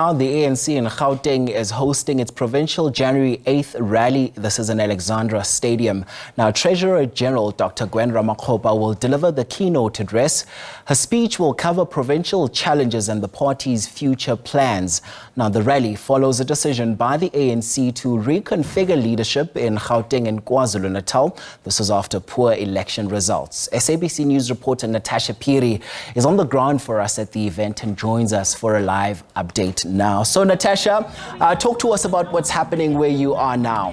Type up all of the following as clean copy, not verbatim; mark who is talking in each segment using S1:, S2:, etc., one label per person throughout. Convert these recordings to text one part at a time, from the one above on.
S1: Now, the ANC in Gauteng is hosting its Provincial January 8th rally. This is in Alexandra Stadium. Now, Treasurer General Dr Gwen Ramokgopa will deliver the keynote address. Her speech will cover provincial challenges and the party's future plans. Now, the rally follows a decision by the ANC to reconfigure leadership in Gauteng and KwaZulu-Natal. This was after poor election results. SABC News reporter Natasha Phiri is on the ground for us at the event and joins us for a live update now. So Natasha, talk to us about what's happening where you are now.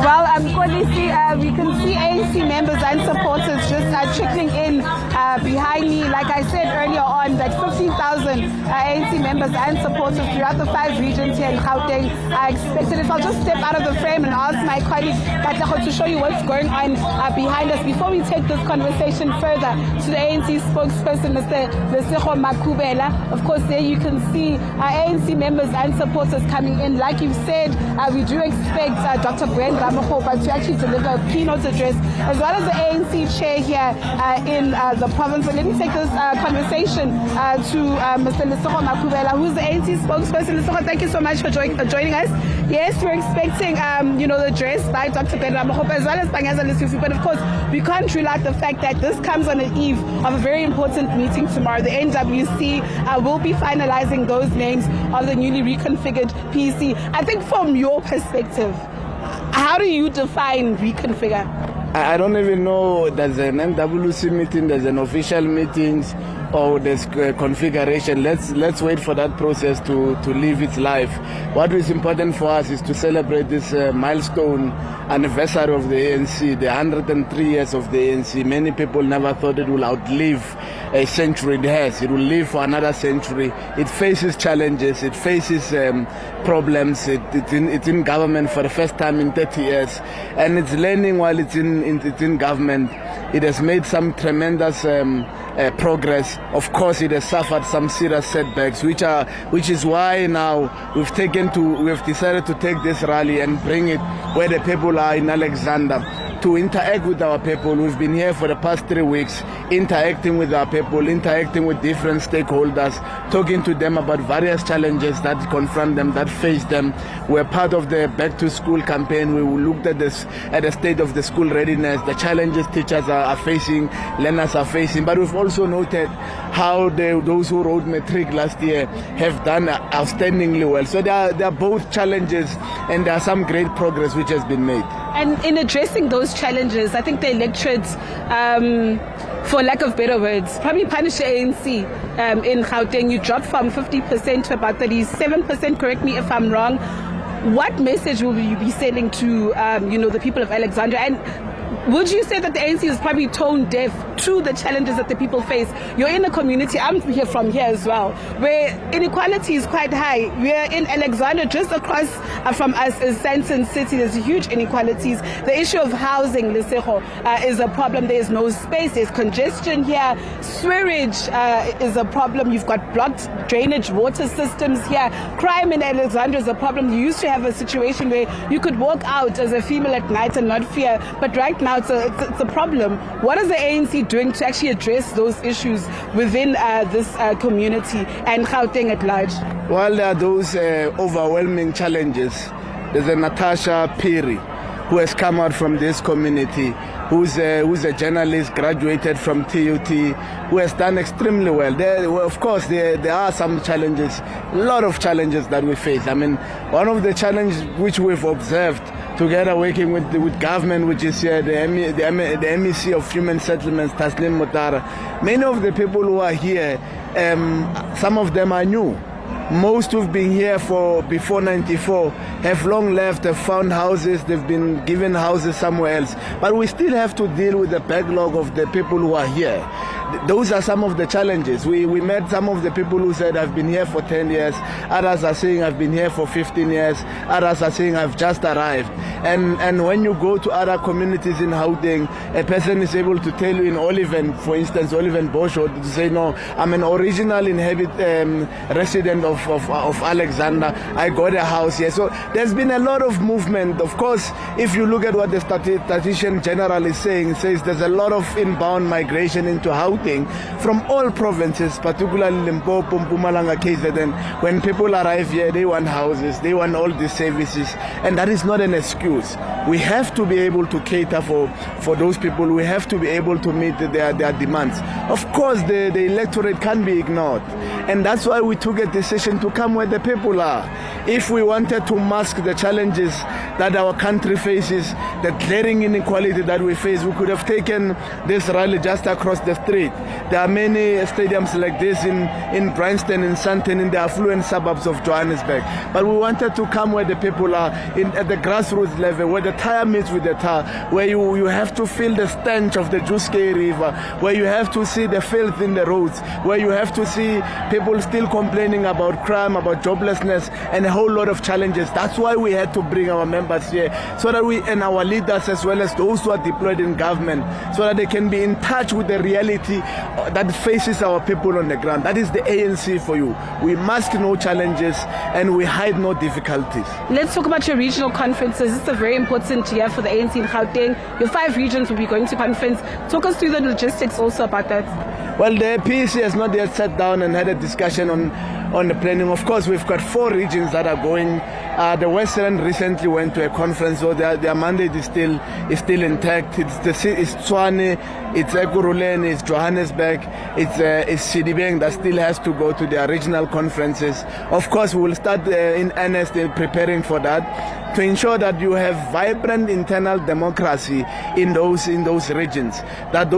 S2: Well, we can see ANC members and supporters just trickling in behind me. Like I said earlier on, that 15,000 ANC members and supporters throughout the 5 regions here in Gauteng are expected. If I'll just step out of the frame and ask my colleague to show you what's going on behind us before we take this conversation further to the ANC spokesperson, Mr. Ramokgopa. Of course, there you can see ANC members and supporters coming in. Like you said, we do expect Dr. Gwen Ramokgopa to actually deliver a keynote address, as well as the ANC chair here in the province. But let me take this conversation to Mr. Ramokgopa, who's the ANC spokesperson. Lesego, thank you so much for joining us. Yes, we're expecting, the address by Dr. Gwen Ramokgopa, as well as Bangaza Lesufi. But of course, we can't rule out the fact that this comes on the eve of a very important meeting tomorrow. The NWC will be finalizing those names of the newly reconfigured PC. I think from your perspective, how do you define reconfigure?
S3: I don't even know there's an NWC meeting, there's an official meeting, or there's configuration. Let's wait for that process to live its life. What is important for us is to celebrate this milestone anniversary of the ANC, the 103 years of the ANC. Many people never thought it will outlive a century. It has. It will live for another century. It faces challenges. It faces problems. It's in government for the first time in 30 years, and it's learning while it's in government. It has made some tremendous progress. Of course, it has suffered some serious setbacks, which is why now we've decided to take this rally and bring it where the people are in Alexandra, to interact with our people. We've been here for the past 3 weeks, interacting with our people, interacting with different stakeholders, talking to them about various challenges that confront them, that face them. We're part of the Back to School campaign. We looked at the state of the school readiness, the challenges teachers are facing, learners are facing. But we've also noted how those who wrote matric last year have done outstandingly well. So there are both challenges, and there are some great progress which has been made.
S2: And in addressing those challenges, I think the electorate, for lack of better words, probably punish the ANC in Gauteng. You dropped from 50% to about 37%, correct me if I'm wrong. What message will you be sending to, the people of Alexandra? And would you say that the ANC is probably tone deaf to the challenges that the people face? You're in a community, I'm here from here as well, where inequality is quite high. We're in Alexandra, just across from us is Sandton City. There's huge inequalities. The issue of housing, Lesego, is a problem. There's no space, there's congestion here. Sewerage is a problem. You've got blocked drainage water systems here. Crime in Alexandra is a problem. You used to have a situation where you could walk out as a female at night and not fear, but right now it's a problem. What is the ANC doing to actually address those issues within this community and Gauteng at large?
S3: Well, there are those overwhelming challenges. There's a Natasha Phiri who has come out from this community, who's a journalist, graduated from TUT, who has done extremely well. Of course, there are some challenges, a lot of challenges that we face. I mean, one of the challenges which we've observed together working with government, which is here, the MEC of Human Settlements, Taslim Mutara. Many of the people who are here, some of them are new. Most who've been here before 94 have long left, have found houses, they've been given houses somewhere else. But we still have to deal with the backlog of the people who are here. Those are some of the challenges. We met some of the people who said, I've been here for 10 years. Others are saying, I've been here for 15 years. Others are saying, I've just arrived. And when you go to other communities in Gauteng, a person is able to tell you in Oliven, for instance, Oliven Bosho, to say, no, I'm an original resident of Alexandra. I got a house here. So there's been a lot of movement. Of course, if you look at what the statistician general is saying, it says there's a lot of inbound migration into Gauteng from all provinces, particularly Limpopo, Mpumalanga, KZN. When people arrive here, they want houses, they want all these services, and that is not an excuse. We have to be able to cater for those people. We have to be able to meet their demands. Of course, the electorate can't be ignored, and that's why we took a decision to come where the people are. If we wanted to mask the challenges that our country faces, the glaring inequality that we face, we could have taken this rally just across the street. There are many stadiums like this in Bryanston, in Sandton, in the affluent suburbs of Johannesburg. But we wanted to come where the people are, at the grassroots level, where the tire meets with the tire, where you have to feel the stench of the Juskei River, where you have to see the filth in the roads, where you have to see people still complaining about crime, about joblessness, and a whole lot of challenges. That's why we had to bring our members here, so that we and our leaders, as well as those who are deployed in government, so that they can be in touch with the reality that faces our people on the ground. That is the ANC for you. We mask no challenges and we hide no difficulties.
S2: Let's talk about your regional conferences. This is a very important year for the ANC in Gauteng. Your 5 regions will be going to conference. Talk us through the logistics also about that.
S3: Well, the PEC has not yet sat down and had a discussion on the planning. Of course, we've got 4 regions that are going. The Western recently went to a conference, so their mandate is still intact. It's Tshwane, it's Ekurhuleni, it's Johannesburg, it's Sidibeng that still has to go to their regional conferences. Of course, we will start in earnest in preparing for that, to ensure that you have vibrant internal democracy in those regions, that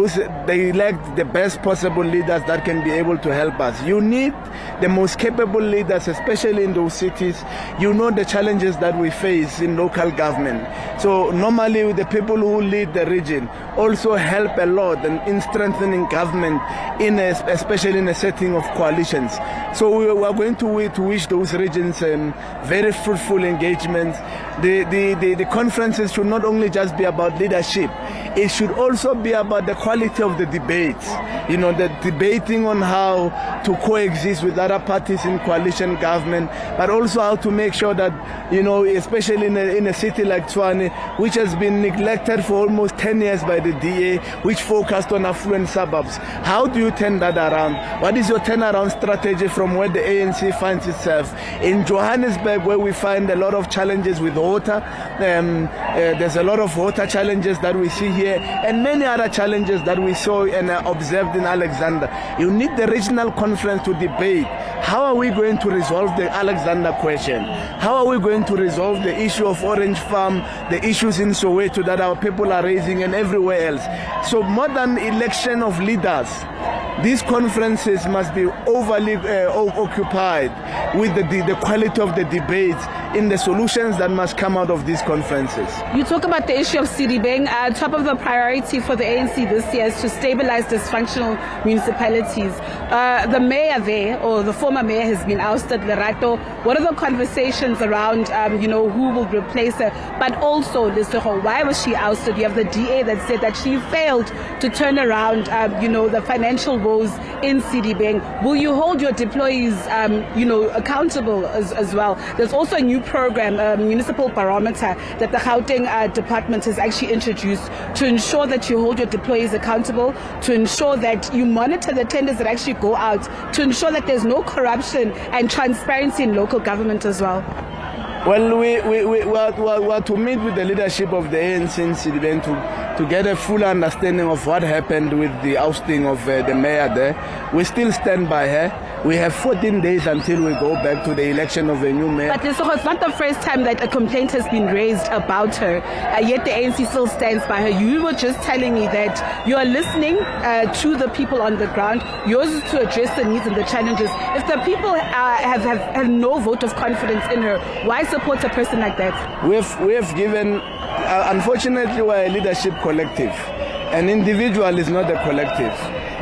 S3: they elect the best possible leaders that can be able to help us. You need the most capable leaders, especially in those cities. You know the challenges that we face in local government. So normally the people who lead the region also help a lot in strengthening government, especially in a setting of coalitions. So we are going to wish those regions very fruitful engagement. The conferences should not only just be about leadership, it should also be about the quality of the debates. You know, the debating on how to coexist with other parties in coalition government, but also how to make sure that, you know, especially in a city like Tshwane, which has been neglected for almost 10 years by the DA, which focused on affluent suburbs. How do you turn that around? What is your turnaround strategy from where the ANC finds itself? In Johannesburg, where we find a lot of challenges with water, there's a lot of water challenges that we see here, and many other challenges that we saw and observed in Alexandra. You need the regional conference to debate. How are we going to resolve the Alexandra question? How are we going to resolve the issue of Orange Farm, the issues in Soweto that our people are raising, and everywhere else? So more than election of leaders, these conferences must be overly occupied with the quality of the debates in the solutions that must come out of these conferences.
S2: You talk about the issue of Sidibeng. Top of the priority for the ANC this year is to stabilize dysfunctional municipalities. The mayor there, or the former mayor, has been ousted, Lerato. What are the conversations around, who will replace her? But also, Lesego, why was she ousted? You have the DA that said that she failed to turn around, the financial woes in Sidibeng. Will you hold your deployees, accountable as well? There's also a new program, Municipal barometer, that the Gauteng department has actually introduced to ensure that you hold your deployees accountable, to ensure that you monitor the tenders that actually go out, to ensure that there's no corruption and transparency in local government as well.
S3: Well, we are to meet with the leadership of the ANC in Sidibeng to get a full understanding of what happened with the ousting of the mayor there. We still stand by her. We have 14 days until we go back to the election of a new mayor.
S2: But Lesego, it's not the first time that a complaint has been raised about her, yet the ANC still stands by her. You were just telling me that you are listening to the people on the ground. Yours is to address the needs and the challenges. If the people have no vote of confidence in her, why support a person like that?
S3: We have given, unfortunately, we're a leadership collective. An individual is not a collective.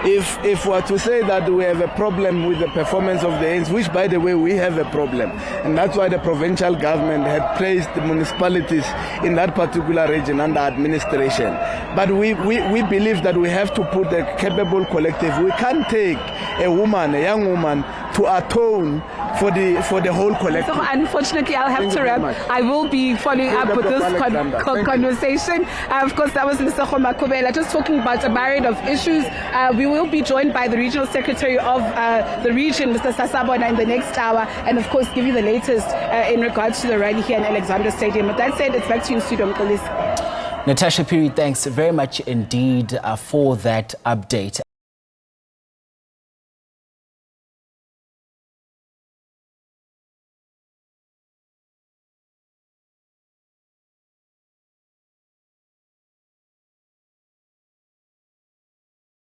S3: If we're to say that we have a problem with the performance of the ANC, which by the way we have a problem, and that's why the provincial government had placed the municipalities in that particular region under administration. But we believe that we have to put a capable collective. We can't take a young woman, to atone for the whole collective.
S2: So unfortunately, I'll have to wrap. I will be following up with this conversation. Of course, that was Mr. Ramokgopa just talking about a myriad of issues. We will be joined by the Regional Secretary of the region, Mr. Sasabona, in the next hour, and of course give you the latest in regards to the rally here in Alexandra Stadium. But that said, it's back to you in studio, Mkolisi.
S1: Natasha Phiri, thanks very much indeed for that update.